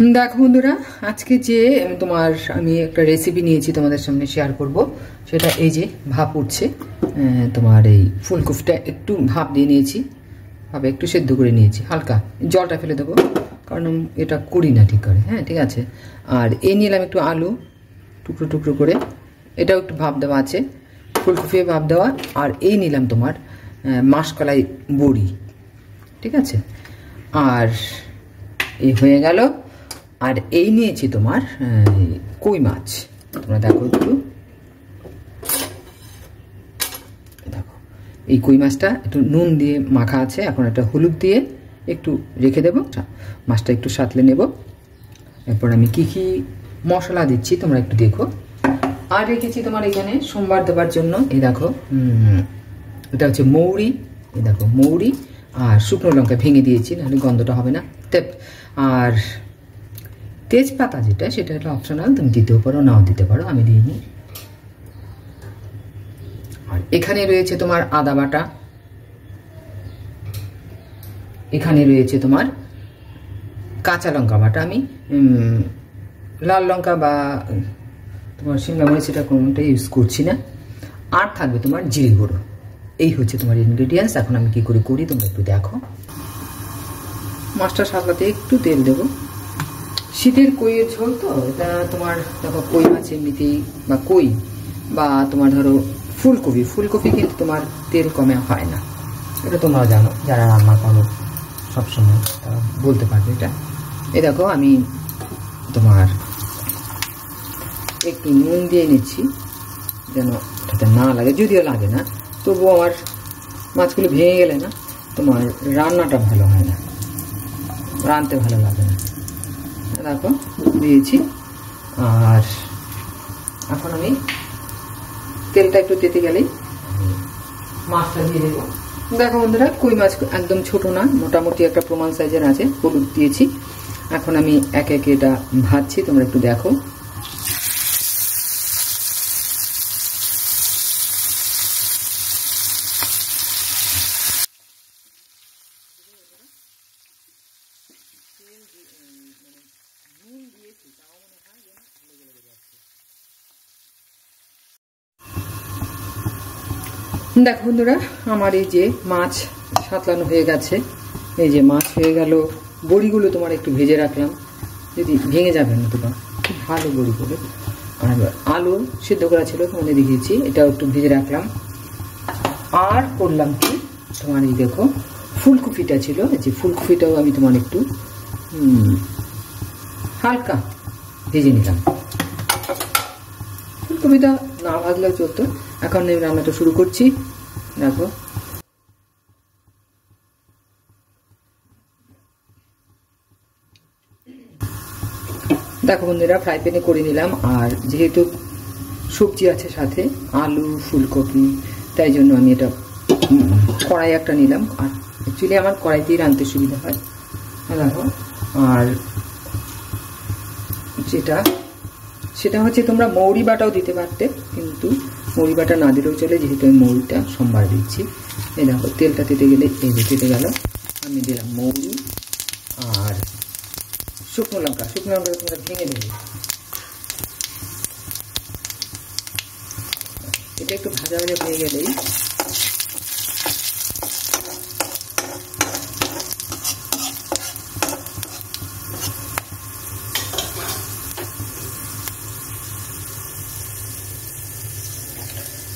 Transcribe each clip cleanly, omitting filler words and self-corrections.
দেখো বন্ধুরা, আজকে যে আমি একটা রেসিপি নিয়েছি তোমাদের সামনে শেয়ার করব। সেটা এই যে ভাপ উঠছে, তোমার এই ফুলকপিটা একটু ভাপ দিয়ে নিয়েছি, ভাপে একটু সেদ্ধ করে নিয়েছি, হালকা জলটা ফেলে দেবো কারণ এটা করি না ঠিক করে। হ্যাঁ, ঠিক আছে। আর এই নিলাম একটু আলু টুকরো টুকরো করে, এটাও একটু ভাপ দেওয়া আছে, ফুলকপি ভাপ দেওয়া। আর এই নিলাম তোমার মাসকলাই বড়ি, ঠিক আছে। আর এই হয়ে গেল। আর এই নিয়েছি তোমার কই মাছ, তোমরা দেখো একটু, দেখো এই কই মাছটা একটু নুন দিয়ে মাখা আছে, এখন একটা হলুদ দিয়ে একটু রেখে দেবো, মাছটা একটু সাঁতলে নেব। এরপর আমি কি কি মশলা দিচ্ছি তোমরা একটু দেখো। আর রেখেছি তোমার এখানে সোমবার দেবার জন্য, এই দেখো এটা হচ্ছে মৌরি, এই দেখো মৌরি আর শুকনো লঙ্কা ভেঙে দিয়েছি, নাহলে গন্ধটা হবে না। আর তেজপাতা যেটা, সেটা হলো অপশনাল, তুমি দিতেও পারো নাও দিতে পারো, আমি দিইনি। আর এখানে রয়েছে তোমার আদা বাটা, এখানে রয়েছে তোমার কাঁচা লঙ্কা বাটা, আমি লাল লঙ্কা বা তোমার সিমলা মরিচ সেটা কোনোটাই ইউজ করছি না। আর থাকবে তোমার জিরে গুঁড়ো। এই হচ্ছে তোমার ইনগ্রেডিয়েন্টস। এখন আমি কি করে করি তোমরা একটু দেখো। মাছটা সাতলাতে একটু তেল দেবো, শীতের কইয়ের ঝোল তো এটা। তোমার দেখো কই মাছ এমনিতেই বা কই বা তোমার ধরো ফুলকপি কিন্তু তোমার তেল কমে হয় না, এটা তোমরা জানো, যারা রান্না করো সবসময় তারা বলতে পারবে এটা। এই দেখো আমি তোমার একটু নুন দিয়ে নিচ্ছি যেন এটাতে না লাগে, যদিও লাগে না, তবুও আমার মাছগুলো ভেঙে গেলে না তোমার রান্নাটা ভালো হয় না, রাঁধতে ভালো লাগে না। দেখো দিয়েছি। আর এখন আমি তেলটা একটু তেতে গেলেই মাছটা দিয়ে দেবো। দেখো বন্ধুরা, কই মাছ একদম ছোট না, মোটামুটি একটা প্রমাণ সাইজের আছে, হলুদ দিয়েছি। এখন আমি একে একে এটা ভাজছি, তোমরা একটু দেখো। দেখো বন্ধুরা, আমার এই যে মাছ সাতলানো হয়ে গেছে, এই যে মাছ হয়ে গেল। বড়িগুলো তোমার একটু ভেজে রাখলাম, যদি ভেঙে যাবে না তোমার, খুব ভালো বড়িগুলো। আর আলু সিদ্ধ করা ছিল তোমাদের দেখিয়েছি, এটাও একটু ভেজে রাখলাম। আর করলাম কি তোমার এই দেখো ফুলকপিটা ছিল, যে ফুলকপিটাও আমি তোমার একটু হালকা ভেজে নিলাম। ফুলকপিটা না ভাজলেও চলতো। এখন আমি রান্নাটা শুরু করছি। দেখো দেখো বন্ধুরা, ফ্রাই প্যানে করে নিলাম। আর যেহেতু সবজি আছে সাথে আলু ফুলকপি, তাই জন্য আমি এটা কড়াই একটা নিলাম। আর অ্যাকচুয়ালি আমার কড়াইতেই রাঁধতে সুবিধা হয়। দেখো, আর সেটা হচ্ছে তোমরা মৌরি বাটাও দিতে পারতে, কিন্তু মৌরি বাটা না দিলেও চলে, যেহেতু আমি মৌরিটা সোমবার দিচ্ছি। এই দেখো তেলটা তেতে গেলে, এই যে তেতে গেল, আমি দিলাম মৌরি আর শুকনো লঙ্কা তোমরা ভেঙে দেবে। এটা একটু ভাজা ভাজা হয়ে গেলেই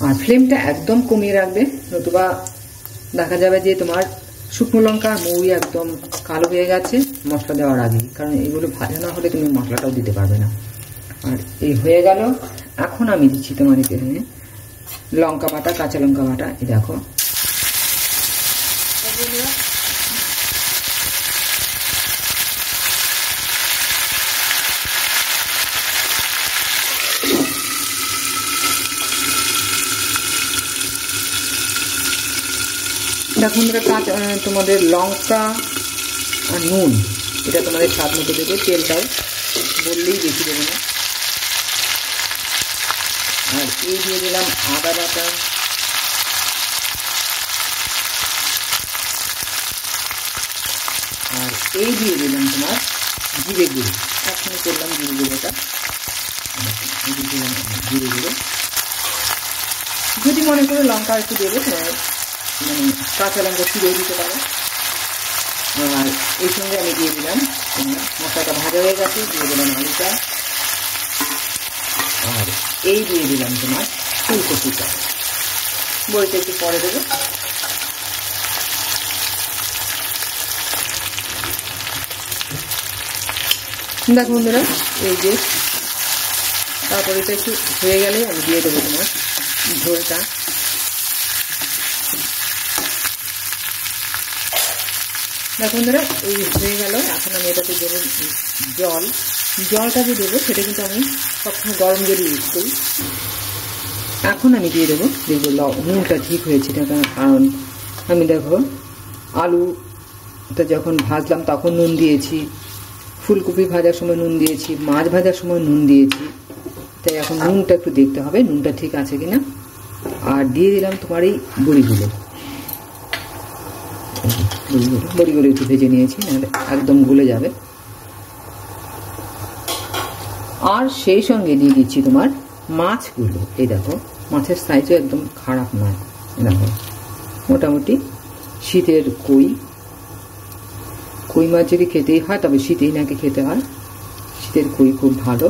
আর ফ্লেমটা একদম কমিয়ে রাখবে, নতুবা দেখা যাবে যে তোমার শুকনো লঙ্কা মৌরি একদম কালো হয়ে গেছে মশলা দেওয়ার আগে, কারণ এগুলো ভাজা না হলে তুমি মশলাটাও দিতে পারবে না। আর এই হয়ে গেল। এখন আমি দিচ্ছি তোমার এখানে লঙ্কা বাটা, কাঁচা লঙ্কা বাটা। এই দেখো দেখো তোমাদের লঙ্কা আর নুন এটা তোমাদের স্বাদ মতো দেবে, তেলটাও বললেই বেশি দেবে না। আর এই দিয়ে দিলাম আদা বাটা, আর এই দিয়ে দিলাম তোমার জিরে গুঁড়ো, এখনই করলাম জিরে গুঁড়োটা, জিরে গুঁড়ো। যদি মনে করো লঙ্কা একটু দেবে, তোমার মানে কাঁচা লঙ্কা চিড়ে দিতে পারো। আর এই সঙ্গে আমি দিয়ে দিলাম, মশলাটা ভাজা হয়ে গেছে, দিয়ে দিলাম আলুটা, আর এই দিয়ে দিলাম তোমার ফুলকপিটা। বড়িটা একটু পরে দেবো। দেখো বন্ধুরা, এই যে তারপরে এটা একটু হয়ে গেলে আমি দিয়ে দেবো তোমার ঝোলটা। দেখো বন্ধুরা, এই হয়ে গেল। এখন আমি এটাতে দেবো জল। জলটা যে দেবো সেটা কিন্তু আমি সবসময় গরম জল ইউজ করি। এখন আমি দিয়ে দেবো যেগুলো নুনটা ঠিক হয়েছে, কারণ আমি দেখো আলুটা যখন ভাজলাম তখন নুন দিয়েছি, ফুলকপি ভাজার সময় নুন দিয়েছি, মাছ ভাজার সময় নুন দিয়েছি। তাই এখন নুনটা একটু দেখতে হবে নুনটা ঠিক আছে কিনা। আর দিয়ে দিলাম তোমার এই বড়িগুলো, বড়িগুলো একটু ভেজে নিয়েছি, নাহলে একদম গলে যাবে। আর সেই সঙ্গে দিয়ে দিচ্ছি তোমার মাছগুলো। এই দেখো মাছের সাইজও একদম খারাপ নয়, দেখো মোটামুটি শীতের কই মাছ যদি খেতেই হয় তবে শীতেই নাকি খেতে হয়, শীতের কই খুব ভালো।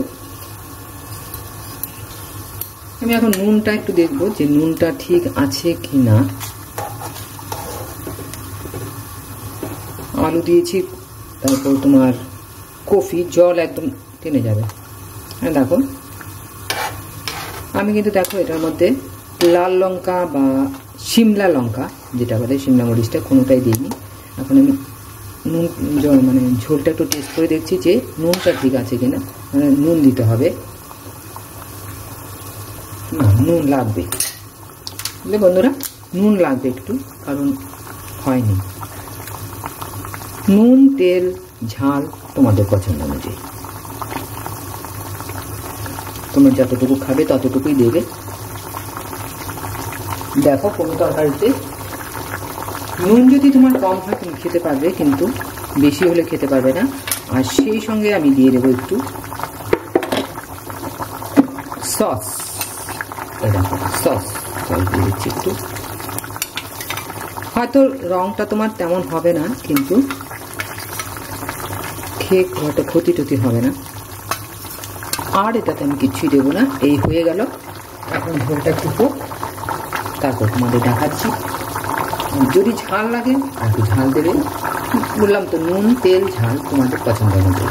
আমি এখন নুনটা একটু দেখবো যে নুনটা ঠিক আছে কি না। আলু দিয়েছি, তারপর তোমার কফি, জল একদম টেনে যাবে। হ্যাঁ দেখো, আমি কিন্তু দেখো এটার মধ্যে লাল লঙ্কা বা শিমলা লঙ্কা যেটা বলে, শিমলা মরিচটা কোনোটাই দিইনি। এখন আমি নুন মানে ঝোলটা একটু টেস্ট করে দেখছি যে নুনটা ঠিক আছে কিনা। মানে নুন দিতে হবে, না নুন লাগবে, বুঝলে বন্ধুরা, নুন লাগবে একটু, কারণ হয়নি। নুন, তেল, ঝাল তোমাদের পছন্দ অনুযায়ী, তোমরা যতটুকু খাবে ততটুকুই দেবে। দেখো কোনো তরকারিতে নুন যদি তোমার কম হয় তুমি খেতে পারবে, কিন্তু বেশি হলে খেতে পারবে না। আর সেই সঙ্গে আমি দিয়ে দেবো একটু সস। সস দিয়ে দিচ্ছি একটু। হয়তো রংটা তোমার তেমন হবে না, কিন্তু খেয়ে হয়তো ক্ষতি টতি হবে না। আর এটাতে আমি কিছুই দেবো না। এই হয়ে গেল। এখন ঝোলটা একটু হোক, তারপর তোমাদের দেখাচ্ছি। যদি ঝাল লাগে আর একটু ঝাল দেবে, বললাম তো নুন, তেল, ঝাল তোমাদের পছন্দ অনুযায়ী।